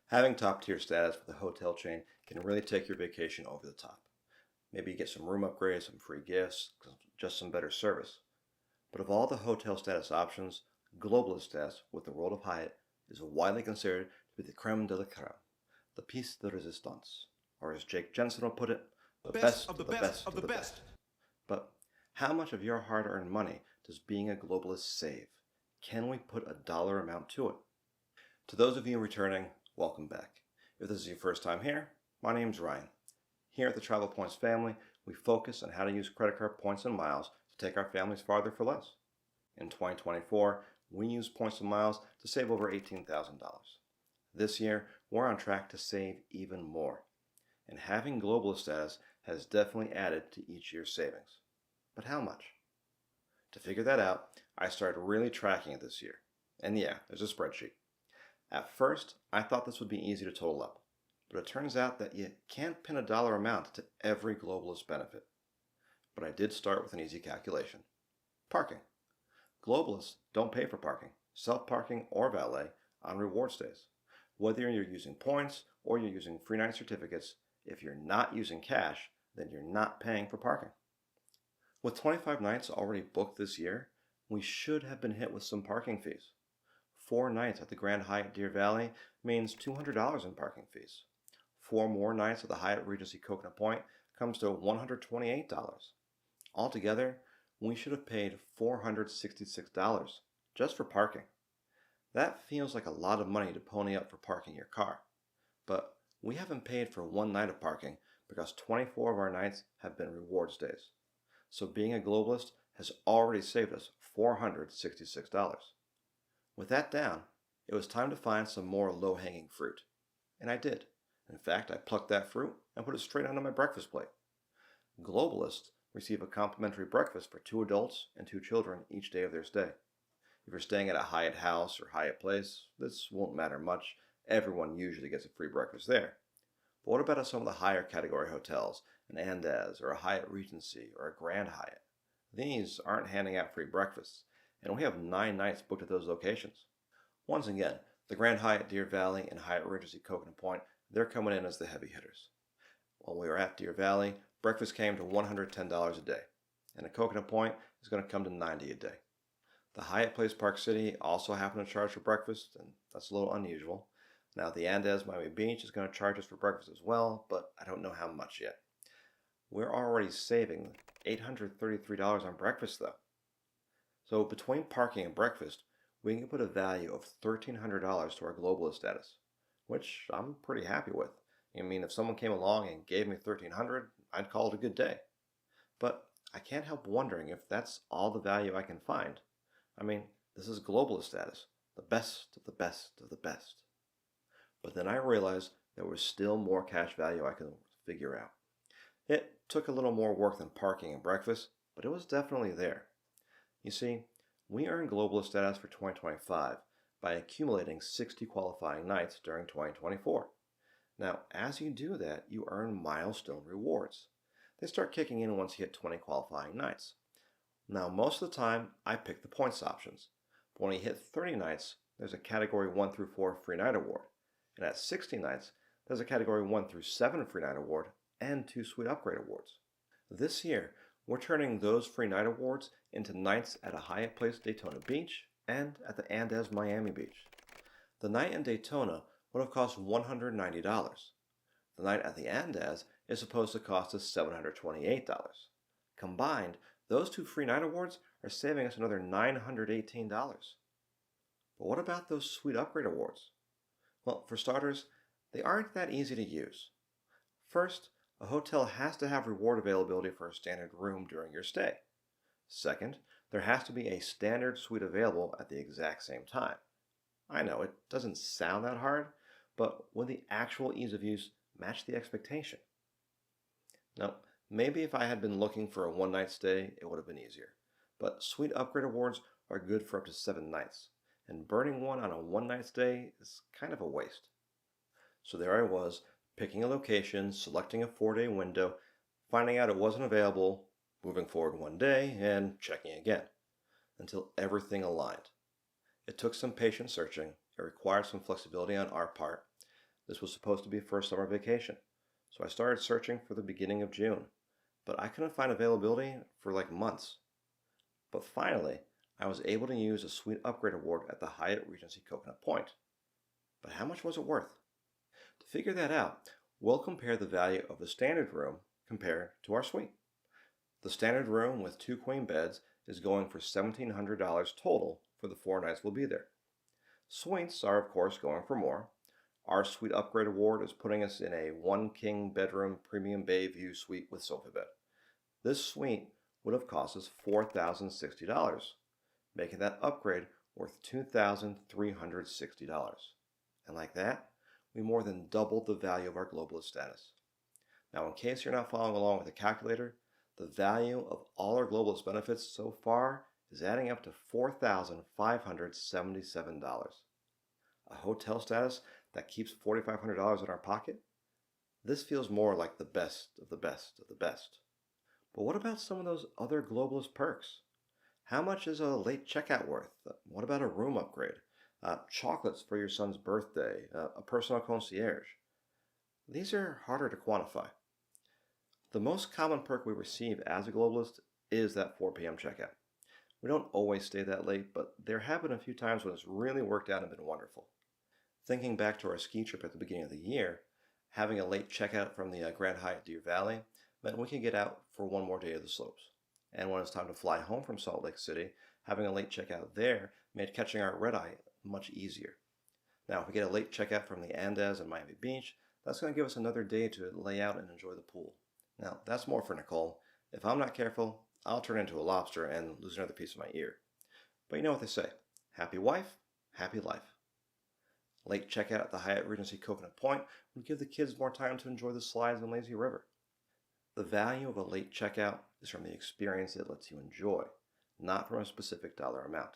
Having top tier status with a hotel chain can really take your vacation over the top. Maybe you get some room upgrades, some free gifts, just some better service. But of all the hotel status options, Globalist status with the World of Hyatt is widely considered to be the creme de la creme, the piece de resistance, or as Jake Jensen will put it, the best of the best of the best. But how much of your hard-earned money does being a globalist save? Can we put a dollar amount to it? To those of you returning, welcome back. If this is your first time here, my name's Ryan. Here at the Travel Points family, we focus on how to use credit card points and miles to take our families farther for less. In 2024, we used points and miles to save over $18,000. This year, we're on track to save even more. And having globalist status has definitely added to each year's savings. But how much? To figure that out, I started really tracking it this year. And yeah, there's a spreadsheet. At first, I thought this would be easy to total up, but it turns out that you can't pin a dollar amount to every globalist benefit. But I did start with an easy calculation. Parking. Globalists don't pay for parking, self-parking or valet, on rewards days. Whether you're using points or you're using free night certificates, if you're not using cash, then you're not paying for parking. With 25 nights already booked this year, we should have been hit with some parking fees. 4 nights at the Grand Hyatt Deer Valley means $200 in parking fees. 4 more nights at the Hyatt Regency Coconut Point comes to $128. Altogether, we should have paid $466 just for parking. That feels like a lot of money to pony up for parking your car. But we haven't paid for 1 night of parking because 24 of our nights have been rewards days. So being a globalist has already saved us $466. With that down, it was time to find some more low-hanging fruit. And I did. In fact, I plucked that fruit and put it straight onto my breakfast plate. Globalists receive a complimentary breakfast for 2 adults and 2 children each day of their stay. If you're staying at a Hyatt House or Hyatt Place, this won't matter much. Everyone usually gets a free breakfast there. But what about some of the higher category hotels, an Andaz or a Hyatt Regency or a Grand Hyatt? These aren't handing out free breakfasts, and we have 9 nights booked at those locations. Once again, the Grand Hyatt Deer Valley and Hyatt Regency Coconut Point, they're coming in as the heavy hitters. While we were at Deer Valley, breakfast came to $110 a day, and a Coconut Point is going to come to $90 a day. The Hyatt Place Park City also happened to charge for breakfast, and that's a little unusual. Now, the Andaz Miami Beach is going to charge us for breakfast as well, but I don't know how much yet. We're already saving $833 on breakfast, though. So between parking and breakfast, we can put a value of $1,300 to our globalist status, which I'm pretty happy with. I mean, if someone came along and gave me $1,300, I'd call it a good day. But I can't help wondering if that's all the value I can find. I mean, this is globalist status, the best of the best of the best. But then I realized there was still more cash value I could figure out. It took a little more work than parking and breakfast, but it was definitely there. You see, we earned globalist status for 2025 by accumulating 60 qualifying nights during 2024. Now, as you do that, you earn Milestone Rewards. They start kicking in once you hit 20 qualifying nights. Now, most of the time, I pick the points options. But when you hit 30 nights, there's a Category 1 through 4 free night award. And at 60 nights, there's a Category 1 through 7 free night award and 2 suite upgrade awards. This year, we're turning those free night awards into nights at a Hyatt Place Daytona Beach and at the Andaz Miami Beach. The night in Daytona would have cost $190. The night at the Andaz is supposed to cost us $728. Combined, those 2 free night awards are saving us another $918. But what about those suite upgrade awards? Well, for starters, they aren't that easy to use. First, a hotel has to have reward availability for a standard room during your stay. Second, there has to be a standard suite available at the exact same time. I know, it doesn't sound that hard, but would the actual ease of use match the expectation? Now, maybe if I had been looking for a 1-night stay, it would have been easier. But suite upgrade awards are good for up to 7 nights, and burning one on a 1-night stay is kind of a waste. So there I was, picking a location, selecting a 4-day window, finding out it wasn't available, moving forward 1 day, and checking again, until everything aligned. It took some patient searching, it required some flexibility on our part, This was supposed to be for a summer vacation, so I started searching for the beginning of June, but I couldn't find availability for like months. But finally, I was able to use a suite upgrade award at the Hyatt Regency Coconut Point. But how much was it worth? To figure that out, we'll compare the value of the standard room compared to our suite. The standard room with 2 queen beds is going for $1,700 total for the 4 nights we'll be there. Suites are, of course, going for more. Our suite upgrade award is putting us in a 1 king bedroom premium bay view suite with sofa bed. This suite would have cost us $4,060, making that upgrade worth $2,360. And like that, we more than doubled the value of our globalist status. Now, in case you're not following along with a calculator, the value of all our globalist benefits so far is adding up to $4,577. A hotel status that keeps $4,500 in our pocket? This feels more like the best of the best of the best. But what about some of those other globalist perks? How much is a late checkout worth? What about a room upgrade? Chocolates for your son's birthday? A personal concierge? These are harder to quantify. The most common perk we receive as a globalist is that 4 p.m. checkout. We don't always stay that late, but there have been a few times when it's really worked out and been wonderful. Thinking back to our ski trip at the beginning of the year, having a late checkout from the Grand Hyatt Deer Valley meant we could get out for one more day of the slopes. And when it's time to fly home from Salt Lake City, having a late checkout there made catching our red eye much easier. Now, if we get a late checkout from the Andes and Miami Beach, that's going to give us another day to lay out and enjoy the pool. Now, that's more for Nicole. If I'm not careful, I'll turn into a lobster and lose another piece of my ear. But you know what they say, happy wife, happy life. Late checkout at the Hyatt Regency Coconut Point would give the kids more time to enjoy the slides and lazy river. The value of a late checkout is from the experience it lets you enjoy, not from a specific dollar amount.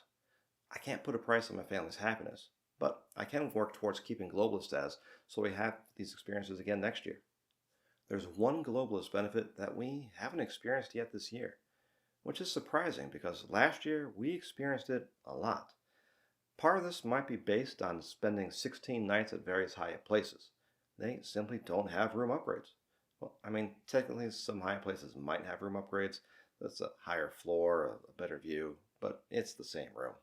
I can't put a price on my family's happiness, but I can work towards keeping globalist status so we have these experiences again next year. There's one globalist benefit that we haven't experienced yet this year, which is surprising because last year we experienced it a lot. Part of this might be based on spending 16 nights at various Hyatt places. They simply don't have room upgrades. Well, I mean, technically some Hyatt places might have room upgrades. That's a higher floor, a better view, but it's the same room.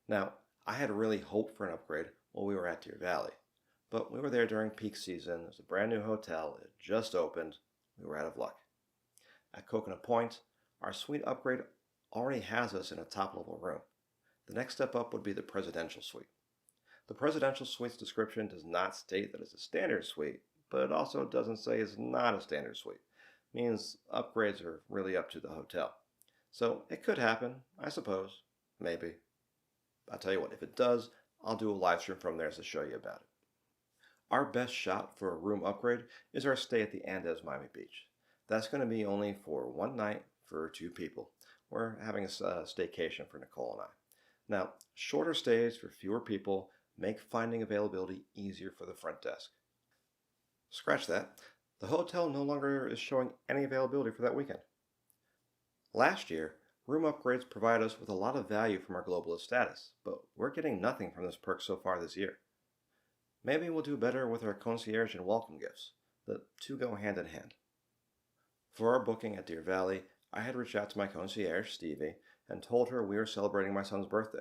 Now, I had really hoped for an upgrade while we were at Deer Valley, but we were there during peak season. It was a brand new hotel. It just opened. We were out of luck. At Coconut Point, our suite upgrade already has us in a top-level room. The next step up would be the presidential suite. The presidential suite's description does not state that it's a standard suite, but it also doesn't say it's not a standard suite. It means upgrades are really up to the hotel. So it could happen, I suppose. Maybe. I'll tell you what, if it does, I'll do a live stream from there to show you about it. Our best shot for a room upgrade is our stay at the Andes Miami Beach. That's going to be only for one night for 2 people. We're having a staycation for Nicole and I. Now, shorter stays for fewer people make finding availability easier for the front desk. Scratch that. The hotel no longer is showing any availability for that weekend. Last year, room upgrades provided us with a lot of value from our globalist status, but we're getting nothing from this perk so far this year. Maybe we'll do better with our concierge and welcome gifts. The two go hand in hand. For our booking at Deer Valley, I had reached out to my concierge, Stevie, and told her we were celebrating my son's birthday.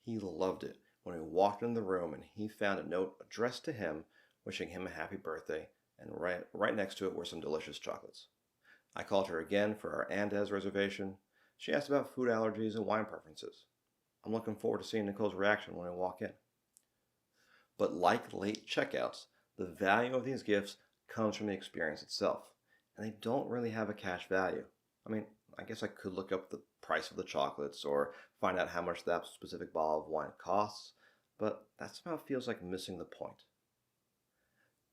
He loved it when we walked in the room and he found a note addressed to him wishing him a happy birthday, and right next to it were some delicious chocolates. I called her again for our Andes reservation. She asked about food allergies and wine preferences. I'm looking forward to seeing Nicole's reaction when I walk in. But like late checkouts, the value of these gifts comes from the experience itself, and they don't really have a cash value. I mean, I guess I could look up the price of the chocolates or find out how much that specific bottle of wine costs, but that somehow feels like missing the point.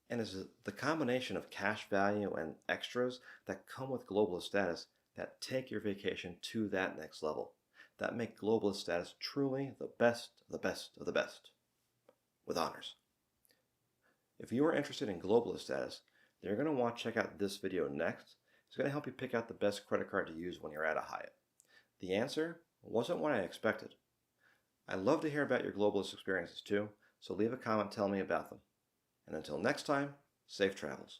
And it's the combination of cash value and extras that come with globalist status that take your vacation to that next level, that make globalist status truly the best of the best of the best, with honors. If you are interested in globalist status, then you're going to want to check out this video next. It's going to help you pick out the best credit card to use when you're at a Hyatt. The answer wasn't what I expected. I'd love to hear about your globalist experiences too, so leave a comment telling me about them. And until next time, safe travels.